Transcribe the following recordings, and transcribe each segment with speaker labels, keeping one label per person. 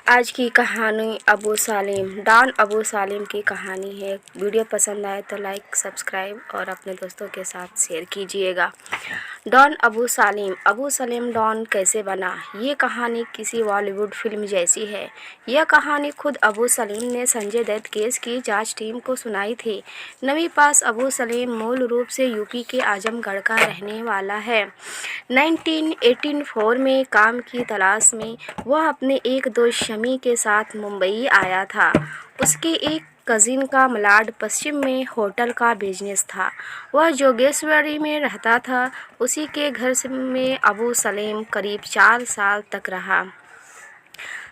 Speaker 1: आज की कहानी अबू सालिम डॉन अबू सालिम की कहानी है। वीडियो पसंद आए तो लाइक सब्सक्राइब और अपने दोस्तों के साथ शेयर कीजिएगा। डॉन अबू सलीम डॉन कैसे बना, ये कहानी किसी बॉलीवुड फिल्म जैसी है। यह कहानी खुद अबू सलीम ने संजय दत्त केस की जांच टीम को सुनाई थी। नवी पास अबू सलीम मूल रूप से यूपी के आजमगढ़ का रहने वाला है। 1984 में काम की तलाश में वह अपने एक दोस्त शमी के साथ मुंबई आया था। उसके एक कजिन का मलाड पश्चिम में होटल का बिजनेस था। वह जोगेश्वरी में रहता था। उसी के घर में अबू सलीम करीब 4 साल तक रहा।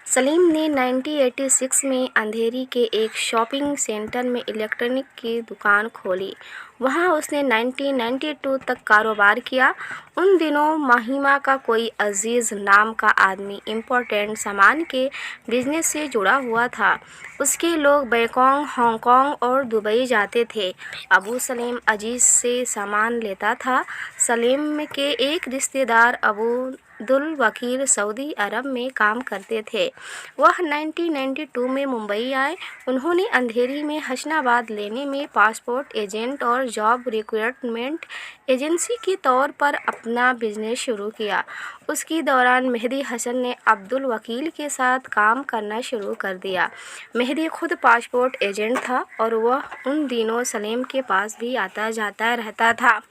Speaker 1: सलीम ने 1986 में अंधेरी के एक शॉपिंग सेंटर में इलेक्ट्रॉनिक की दुकान खोली। वहां उसने 1992 तक कारोबार किया। उन दिनों महिमा का कोई अजीज़ नाम का आदमी इम्पोर्टेंट सामान के बिजनेस से जुड़ा हुआ था। उसके लोग बैंकॉक, हांगकांग और दुबई जाते थे। अबू सलीम अजीज़ से सामान लेता था। सलीम के एक रिश्तेदार अब्दुल वकील सऊदी अरब में काम करते थे। वह 1992 में मुंबई आए। उन्होंने अंधेरी में हसनाबाद लेने में पासपोर्ट एजेंट और जॉब रिक्रूटमेंट एजेंसी के तौर पर अपना बिजनेस शुरू किया। उसके दौरान मेहदी हसन ने अब्दुल वकील के साथ काम करना शुरू कर दिया। मेहदी खुद पासपोर्ट एजेंट था और वह उन दिनों सलीम के पास भी आता जाता रहता था।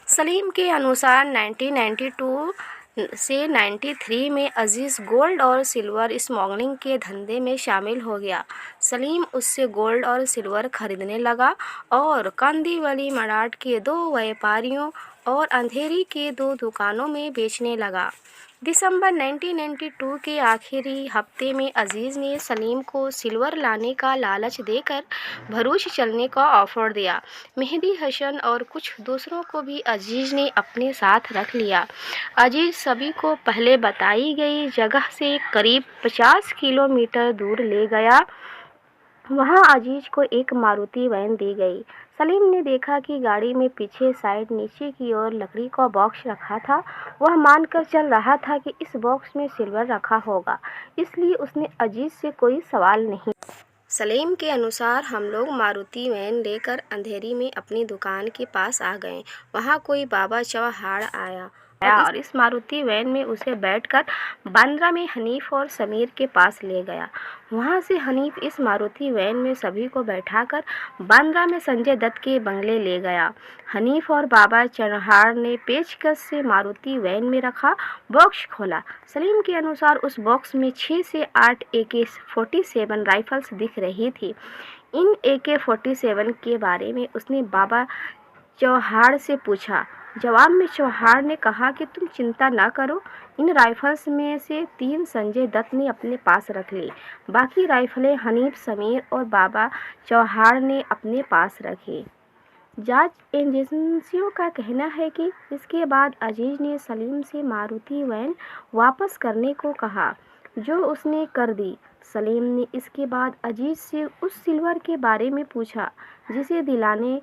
Speaker 1: सलीम के अनुसार 1992 से 93 में अजीज़ गोल्ड और सिल्वर स्मगलिंग के धंधे में शामिल हो गया। सलीम उससे गोल्ड और सिल्वर खरीदने लगा और कांदीवली मराठ के 2 व्यापारियों और अंधेरी के 2 दुकानों में बेचने लगा। दिसंबर 1992 के आखिरी हफ्ते में अजीज़ ने सलीम को सिल्वर लाने का लालच देकर भरूच चलने का ऑफ़र दिया। मेहदी हसन और कुछ दूसरों को भी अजीज़ ने अपने साथ रख लिया। अजीज़ सभी को पहले बताई गई जगह से करीब 50 किलोमीटर दूर ले गया। वहां अजीज को एक मारुति वैन दी गई। सलीम ने देखा कि गाड़ी में पीछे साइड नीचे की ओर लकड़ी का बॉक्स रखा था। वह मानकर चल रहा था कि इस बॉक्स में सिल्वर रखा होगा, इसलिए उसने अजीज से कोई सवाल नहीं। सलीम के अनुसार हम लोग मारुति वैन लेकर अंधेरी में अपनी दुकान के पास आ गए। वहाँ कोई बाबा चौहान आया और इस मारुति वैन में उसे बैठकर बांद्रा में हनीफ और समीर के पास ले गया। वहाँ से हनीफ इस मारुति वैन में सभी को बैठाकर बांद्रा में संजय दत्त के बंगले ले गया। हनीफ और बाबा चौहान ने पेचकस से मारुति वैन में रखा बॉक्स खोला। सलीम के अनुसार उस बॉक्स में 6 से 8 AK-47 राइफल्स दिख रही थी। इन AK-47 के बारे में उसने बाबा चौहान से पूछा। जवाब में चौहान ने कहा कि तुम चिंता न करो, इन राइफल्स में से 3 संजय दत्त ने अपने पास रख ली। बाकी राइफलें हनीफ, समीर और बाबा चौहान ने अपने पास रखी। जांच एजेंसियों का कहना है कि इसके बाद अजीज ने सलीम से मारुति वैन वापस करने को कहा, जो उसने कर दी। सलीम ने इसके बाद अजीज से उस सिल्वर के बारे में पूछा, जिसे दिलाने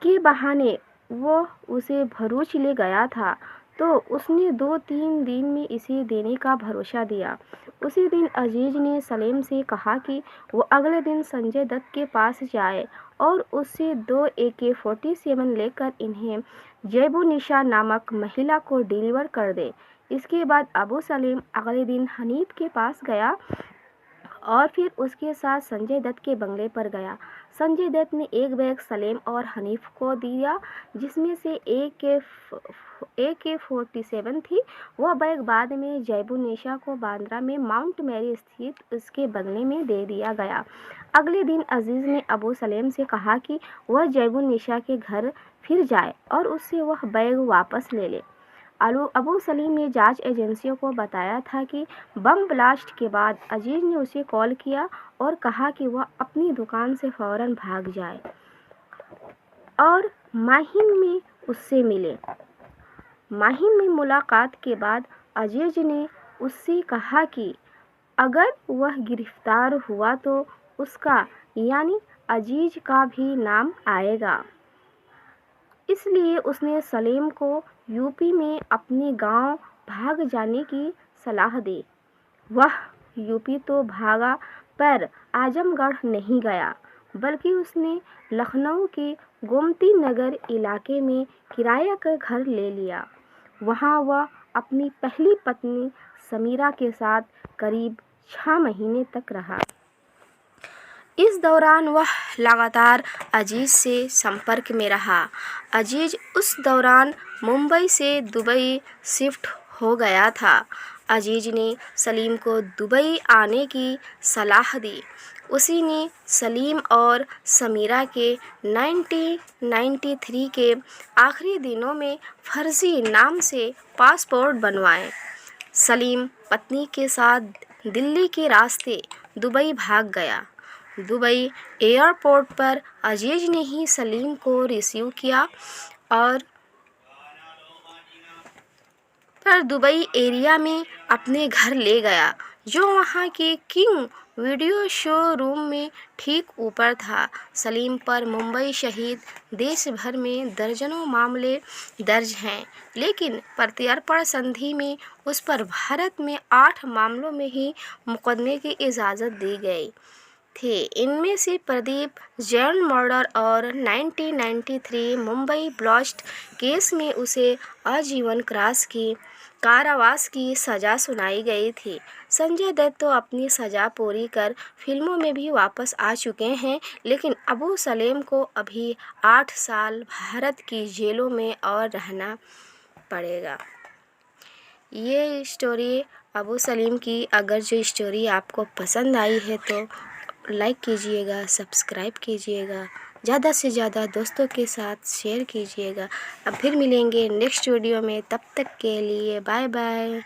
Speaker 1: के बहाने वो उसे भरूच ले गया था, तो उसने 2-3 दिन में इसे देने का भरोसा दिया। उसी दिन अजीज ने सलीम से कहा कि वो अगले दिन संजय दत्त के पास जाए और उससे 2 AK-47 लेकर इन्हें जैबुनिशा नामक महिला को डिलीवर कर दे। इसके बाद अबू सलीम अगले दिन हनीफ के पास गया और फिर उसके साथ संजय दत्त के बंगले पर गया। संजय दत्त ने एक बैग सलीम और हनीफ को दिया, जिसमें से AK-47 थी। वह बैग बाद में जैबुनिशा को बांद्रा में माउंट मैरी स्थित उसके बंगले में दे दिया गया। अगले दिन अजीज ने अबू सलीम से कहा कि वह जैबुनिशा के घर फिर जाए और उससे वह बैग वापस ले ले। अबू सलीम ने जांच एजेंसियों को बताया था कि बम ब्लास्ट के बाद अजीज ने उसे कॉल किया और कहा कि वह अपनी दुकान से फौरन भाग जाए और माहिम में उससे मिले। माहिम में मुलाकात के बाद अजीज ने उससे कहा कि अगर वह गिरफ्तार हुआ तो उसका यानी अजीज का भी नाम आएगा। इसलिए उसने सलीम को यूपी में अपने गांव भाग जाने की सलाह दी। वह यूपी तो भागा, पर आजमगढ़ नहीं गया, बल्कि उसने लखनऊ के गोमती नगर इलाके में किराए का घर ले लिया। वहाँ वह अपनी पहली पत्नी समीरा के साथ करीब 6 महीने तक रहा। इस दौरान वह लगातार अजीज से संपर्क में रहा। अजीज उस दौरान मुंबई से दुबई शिफ्ट हो गया था। अजीज ने सलीम को दुबई आने की सलाह दी। उसी ने सलीम और समीरा के 1993 के आखिरी दिनों में फर्जी नाम से पासपोर्ट बनवाए। सलीम पत्नी के साथ दिल्ली के रास्ते दुबई भाग गया। दुबई एयरपोर्ट पर अजीज ने ही सलीम को रिसीव किया और दुबई एरिया में अपने घर ले गया, जो वहाँ के किंग वीडियो शोरूम में ठीक ऊपर था। सलीम पर मुंबई सहित देश भर में दर्जनों मामले दर्ज हैं, लेकिन प्रत्यर्पण संधि में उस पर भारत में 8 मामलों में ही मुकदमे की इजाज़त दी गई थे। इनमें से प्रदीप जैन मर्डर और 1993 मुंबई ब्लास्ट केस में उसे आजीवन कारावास की सज़ा सुनाई गई थी। संजय दत्त तो अपनी सज़ा पूरी कर फिल्मों में भी वापस आ चुके हैं, लेकिन अबू सलेम को अभी 8 साल भारत की जेलों में और रहना पड़ेगा। ये स्टोरी अबू सलीम की, अगर जो स्टोरी आपको पसंद आई है तो लाइक कीजिएगा, सब्सक्राइब कीजिएगा, ज़्यादा से ज़्यादा दोस्तों के साथ शेयर कीजिएगा। अब फिर मिलेंगे नेक्स्ट वीडियो में, तब तक के लिए बाय बाय।